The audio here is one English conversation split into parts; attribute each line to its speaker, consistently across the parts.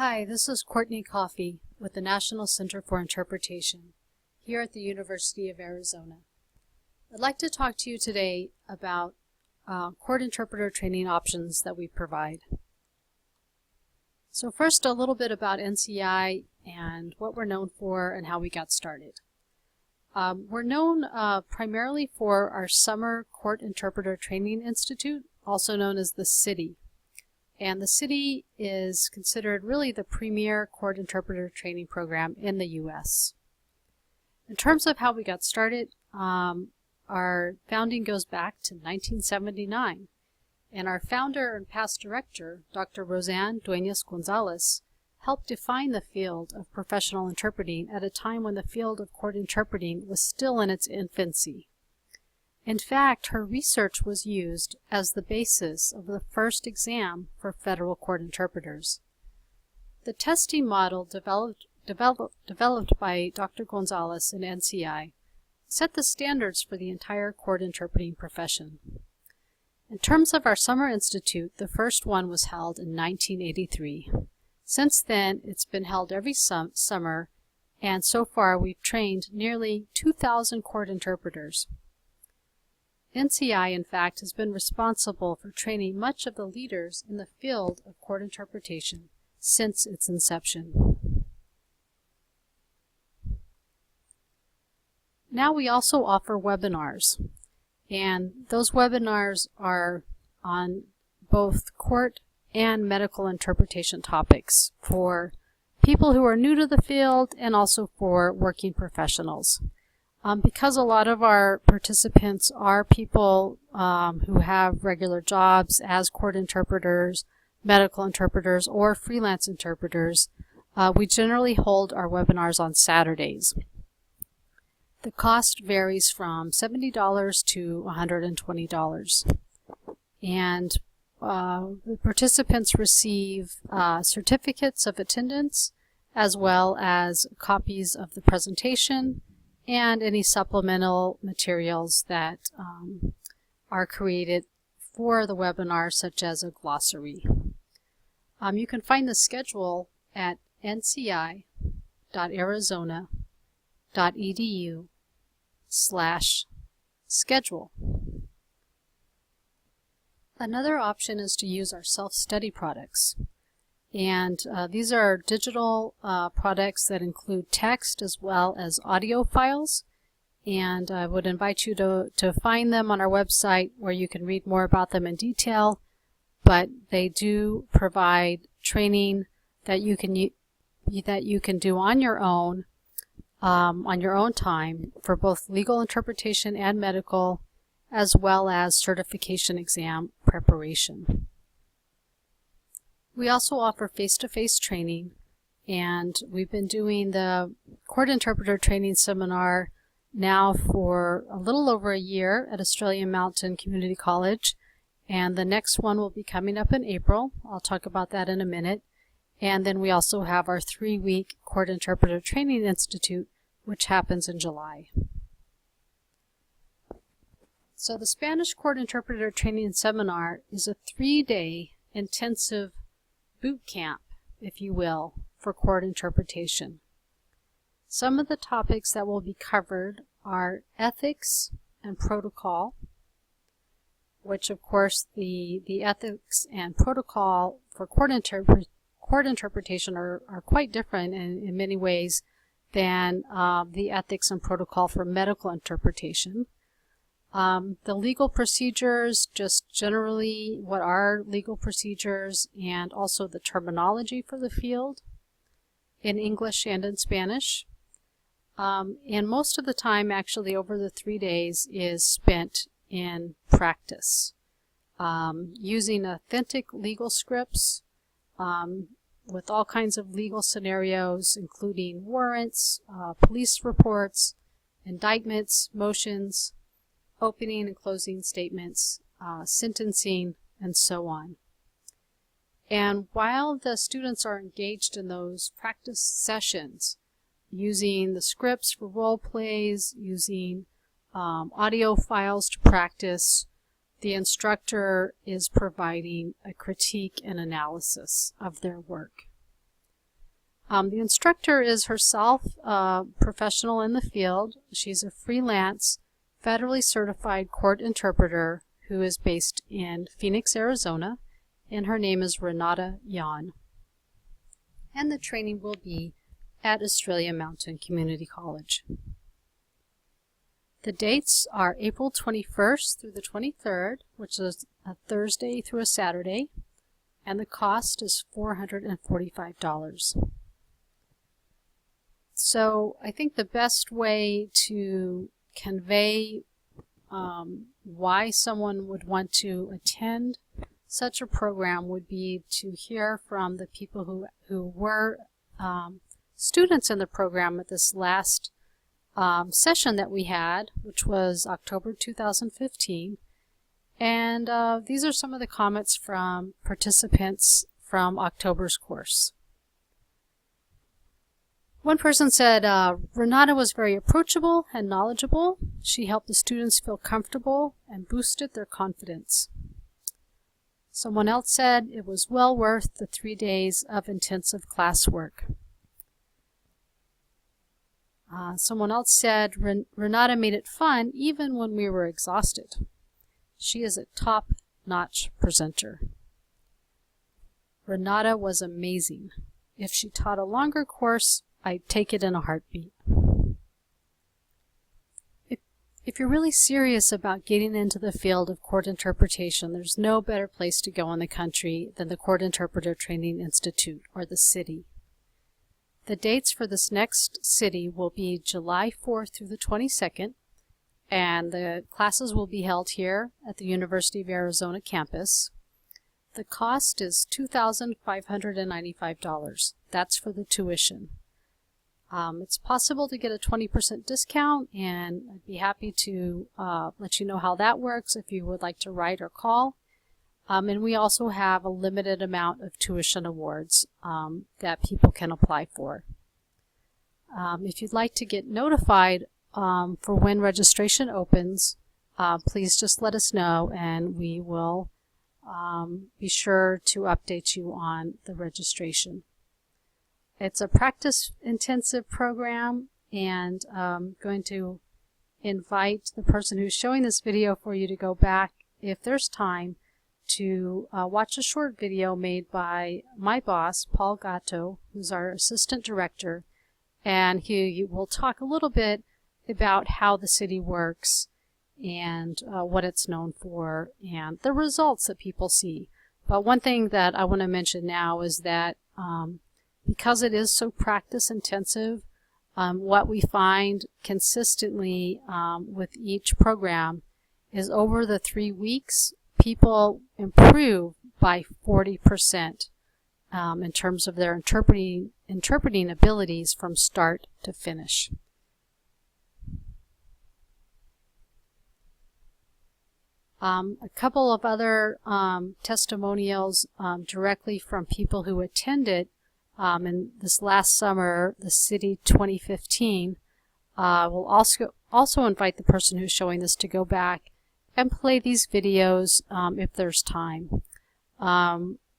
Speaker 1: Hi, this is Courtney Coffey with the National Center for Interpretation here at the University of Arizona. I'd like to talk to you today about court interpreter training options that we provide. So first, a little bit about NCI and what we're known for and how we got started. We're known primarily for our Summer Court Interpreter Training Institute, also known as the CITI. And the CITI is considered really the premier court interpreter training program in the U.S. In terms of how we got started, our founding goes back to 1979. And our founder and past director, Dr. Roseanne Duenas-Gonzalez, helped define the field of professional interpreting at a time when the field of court interpreting was still in its infancy. In fact, her research was used as the basis of the first exam for federal court interpreters. The testing model developed by Dr. Gonzalez and NCI set the standards for the entire court interpreting profession. In terms of our Summer Institute, the first one was held in 1983. Since then, it's been held every summer, and so far we've trained nearly 2,000 court interpreters. NCI, in fact, has been responsible for training much of the leaders in the field of court interpretation since its inception. Now we also offer webinars, and those webinars are on both court and medical interpretation topics for people who are new to the field and also for working professionals. Because a lot of our participants are people who have regular jobs as court interpreters, medical interpreters, or freelance interpreters, we generally hold our webinars on Saturdays. The cost varies from $70 to $120. And the participants receive certificates of attendance as well as copies of the presentation and any supplemental materials that are created for the webinar, such as a glossary. You can find the schedule at nci.arizona.edu/schedule. Another option is to use our self-study products. And these are digital products that include text as well as audio files. And I would invite you to find them on our website where you can read more about them in detail. But they do provide training that you can do on your own time for both legal interpretation and medical, as well as certification exam preparation. We also offer face-to-face training, and we've been doing the Court Interpreter Training Seminar now for a little over a year at Australian Mountain Community College, and the next one will be coming up in April. I'll talk about that in a minute. And then we also have our 3-week Court Interpreter Training Institute, which happens in July. So the Spanish Court Interpreter Training Seminar is a 3-day intensive boot camp, if you will, for court interpretation. Some of the topics that will be covered are ethics and protocol, which of course the ethics and protocol for court interpretation are quite different in many ways than the ethics and protocol for medical interpretation. The legal procedures, just generally what are legal procedures, and also the terminology for the field in English and in Spanish. And most of the time, actually, over the 3 days is spent in practice, using authentic legal scripts with all kinds of legal scenarios, including warrants, police reports, indictments, motions, opening and closing statements, sentencing, and so on. And while the students are engaged in those practice sessions, using the scripts for role plays, using audio files to practice, the instructor is providing a critique and analysis of their work. The instructor is herself a professional in the field. She's a freelance, federally certified court interpreter who is based in Phoenix, Arizona, and her name is Renata Yan. And the training will be at Australia Mountain Community College. The dates are April 21st through the 23rd, which is a Thursday through a Saturday, and the cost is $445. So I think the best way to convey why someone would want to attend such a program would be to hear from the people who were students in the program at this last session that we had, which was October 2015. And these are some of the comments from participants from October's course. One person said, Renata was very approachable and knowledgeable. She helped the students feel comfortable and boosted their confidence. Someone else said it was well worth the 3 days of intensive classwork. Someone else said, Renata made it fun even when we were exhausted. She is a top-notch presenter. Renata was amazing. If she taught a longer course, I'd take it in a heartbeat. If you're really serious about getting into the field of court interpretation, there's no better place to go in the country than the Court Interpreter Training Institute, or the CITI. The dates for this next CITI will be July 4th through the 22nd, and the classes will be held here at the University of Arizona campus. The cost is $2,595. That's for the tuition. It's possible to get a 20% discount, and I'd be happy to let you know how that works if you would like to write or call. And we also have a limited amount of tuition awards that people can apply for. If you'd like to get notified for when registration opens, please just let us know, and we will be sure to update you on the registration. It's a practice-intensive program, and I'm going to invite the person who's showing this video for you to go back, if there's time, to watch a short video made by my boss, Paul Gatto, who's our assistant director, and he will talk a little bit about how the city works and what it's known for and the results that people see. But one thing that I want to mention now is that because it is so practice intensive, what we find consistently with each program is over the 3 weeks, people improve by 40% in terms of their interpreting abilities from start to finish. A couple of other testimonials directly from people who attended in this last summer, the CITI 2015. We'll also invite the person who's showing this to go back and play these videos if there's time.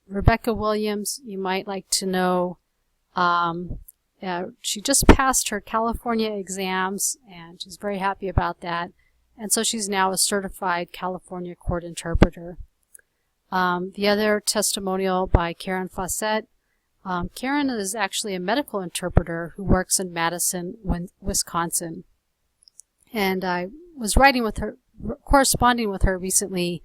Speaker 1: Rebecca Williams, you might like to know, she just passed her California exams, and she's very happy about that. And so she's now a certified California court interpreter. The other testimonial by Karen Fawcett. Karen is actually a medical interpreter who works in Madison, Wisconsin. And I was corresponding with her recently,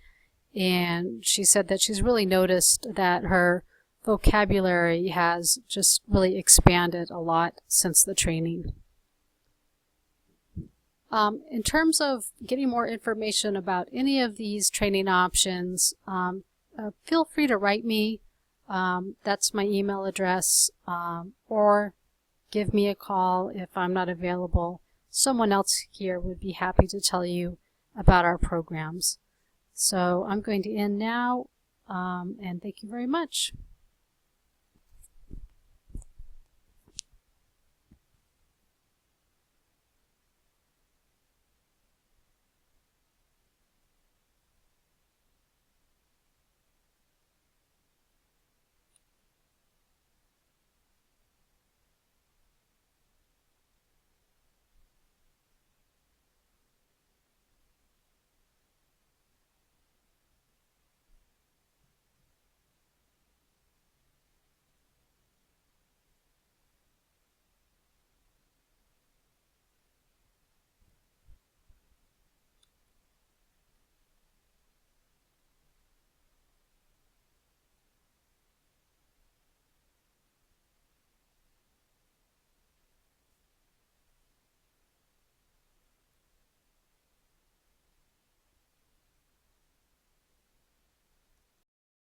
Speaker 1: and she said that she's really noticed that her vocabulary has just really expanded a lot since the training. In terms of getting more information about any of these training options, feel free to write me. That's my email address, or give me a call if I'm not available. Someone else here would be happy to tell you about our programs. So I'm going to end now, and thank you very much.